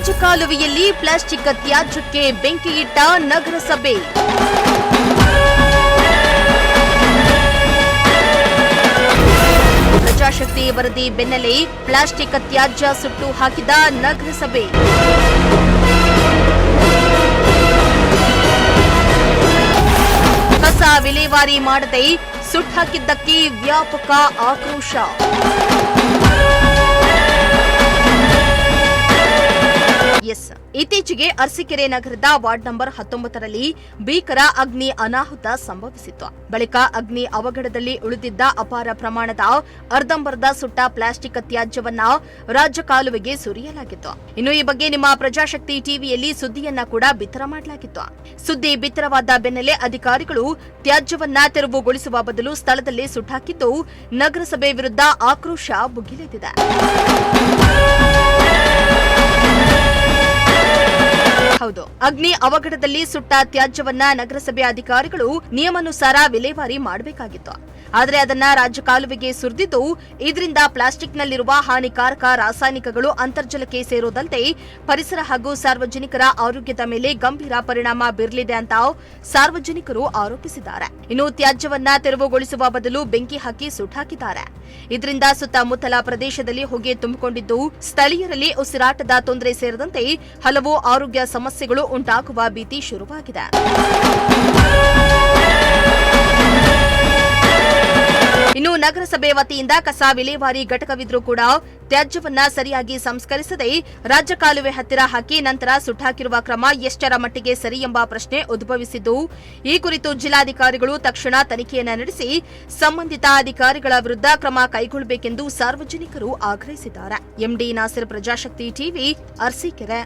ರಾಜಕಾಲುವೆಯಲ್ಲಿ plastic ತ್ಯಾಜ್ಯಕ್ಕೆ ಬೆಂಕಿ ಇಟ್ಟ ನಗರಸಭೆ. ಪ್ರಜಾಶಕ್ತಿ ವರದಿ ಬೆನ್ನಲ್ಲೇ ಪ್ಲಾಸ್ಟಿಕ್ ತ್ಯಾಜ್ಯ ಸುಟ್ಟು ಹಾಕಿದ ನಗರಸಭೆ. ಕಸ ವಿಲೇವಾರಿ ಮಾಡದೆ ಸುಟ್ಟಾಕಿದ್ದಕ್ಕೆ ವ್ಯಾಪಕ ಆಕ್ರೋಶ. ಇತ್ತೀಚೆಗೆ ಅರಸೀಕೆರೆ ನಗರದ ವಾರ್ಡ್ ನಂಬರ್ 19ರಲ್ಲಿ ಭೀಕರ ಅಗ್ನಿ ಅನಾಹುತ ಸಂಭವಿಸಿತ್ತು. ಬಳಿಕ ಅಗ್ನಿ ಅವಘಡದಲ್ಲಿ ಉಳಿದಿದ್ದ ಅಪಾರ ಪ್ರಮಾಣದ ಅರ್ಧಂಬರ್ಧ ಸುಟ್ಟ ಪ್ಲಾಸ್ಟಿಕ್ ತ್ಯಾಜ್ಯವನ್ನ ರಾಜಕಾಲುವೆಗೆ ಸುರಿಯಲಾಗಿತ್ತು. ಇನ್ನು ಈ ಬಗ್ಗೆ ನಿಮ್ಮ ಪ್ರಜಾಶಕ್ತಿ ಟಿವಿಯಲ್ಲಿ ಸುದ್ದಿಯನ್ನ ಕೂಡ ಬಿತ್ತರ ಮಾಡಲಾಗಿತ್ತು. ಸುದ್ದಿ ಬಿತ್ತರವಾದ ಬೆನ್ನಲ್ಲೇ ಅಧಿಕಾರಿಗಳು ತ್ಯಾಜ್ಯವನ್ನ ತೆರವುಗೊಳಿಸುವ ಬದಲು ಸ್ಥಳದಲ್ಲೇ ಸುಟ್ಟಾಕಿದ್ದು ನಗರಸಭೆ ವಿರುದ್ಧ ಆಕ್ರೋಶ ಭುಗಿಲೆದ್ದಿದೆ. ಹೌದು, ಅಗ್ನಿ ಅವಘಡದಲ್ಲಿ ಸುಟ್ಟ ತ್ಯಾಜ್ಯವನ್ನ ನಗರಸಭೆ ಅಧಿಕಾರಿಗಳು ನಿಯಮಾನುಸಾರ ವಿಲೇವಾರಿ ಮಾಡಬೇಕಾಗಿತ್ತು. ಆದರೆ ಅದನ್ನ ರಾಜಕಾಲುವೆಗೆ ಸುರಿದಿದ್ದು ಇದರಿಂದ ಪ್ಲಾಸ್ಟಿಕ್ನಲ್ಲಿರುವ ಹಾನಿಕಾರಕ ರಾಸಾಯನಿಕಗಳು ಅಂತರ್ಜಲಕ್ಕೆ ಸೇರೋದಲ್ಲದೆ ಪರಿಸರ ಹಾಗೂ ಸಾರ್ವಜನಿಕರ ಆರೋಗ್ಯದ ಮೇಲೆ ಗಂಭೀರ ಪರಿಣಾಮ ಬೀರಲಿದೆ ಅಂತ ಸಾರ್ವಜನಿಕರು ಆರೋಪಿಸಿದ್ದಾರೆ. ಇನ್ನು ತ್ಯಾಜ್ಯವನ್ನ ತೆರವುಗೊಳಿಸುವ ಬದಲು ಬೆಂಕಿ ಹಾಕಿ ಸುಟ್ಟಾಕಿದ್ದಾರೆ. ಇದರಿಂದ ಸುತ್ತಮುತ್ತಲ ಪ್ರದೇಶದಲ್ಲಿ ಹೊಗೆ ತುಂಬಿಕೊಂಡಿದ್ದು ಸ್ಥಳೀಯರಲ್ಲಿ ಉಸಿರಾಟದ ತೊಂದರೆ ಸೇರಿದಂತೆ ಹಲವು ಆರೋಗ್ಯ ಸಮಸ್ಯೆಗಳು ಉಂಟಾಗುವ ಭೀತಿ ಶುರುವಾಗಿದೆ. ಇನ್ನು ನಗರಸಭೆ ವತಿಯಿಂದ ಕಸ ವಿಲೇವಾರಿ ಘಟಕವಿದ್ರೂ ಕೂಡ ತ್ಯಾಜ್ಯವನ್ನ ಸರಿಯಾಗಿ ಸಂಸ್ಕರಿಸದೆ ರಾಜಕಾಲುವೆ ಹತ್ತಿರ ಹಾಕಿ ನಂತರ ಸುಟ್ಟಾಕಿರುವ ಕ್ರಮ ಎಷ್ಟರ ಮಟ್ಟಿಗೆ ಸರಿ ಎಂಬ ಪ್ರಶ್ನೆ ಉದ್ಭವಿಸಿದ್ದು, ಈ ಕುರಿತು ಜಿಲ್ಲಾಧಿಕಾರಿಗಳು ತಕ್ಷಣ ತನಿಖೆಯನ್ನ ನಡೆಸಿ ಸಂಬಂಧಿತ ಅಧಿಕಾರಿಗಳ ವಿರುದ್ಧ ಕ್ರಮ ಕೈಗೊಳ್ಳಬೇಕೆಂದು ಸಾರ್ವಜನಿಕರು ಆಗ್ರಹಿಸಿದ್ದಾರೆ. MD Nasir, Prajashakti TV, Arsikere.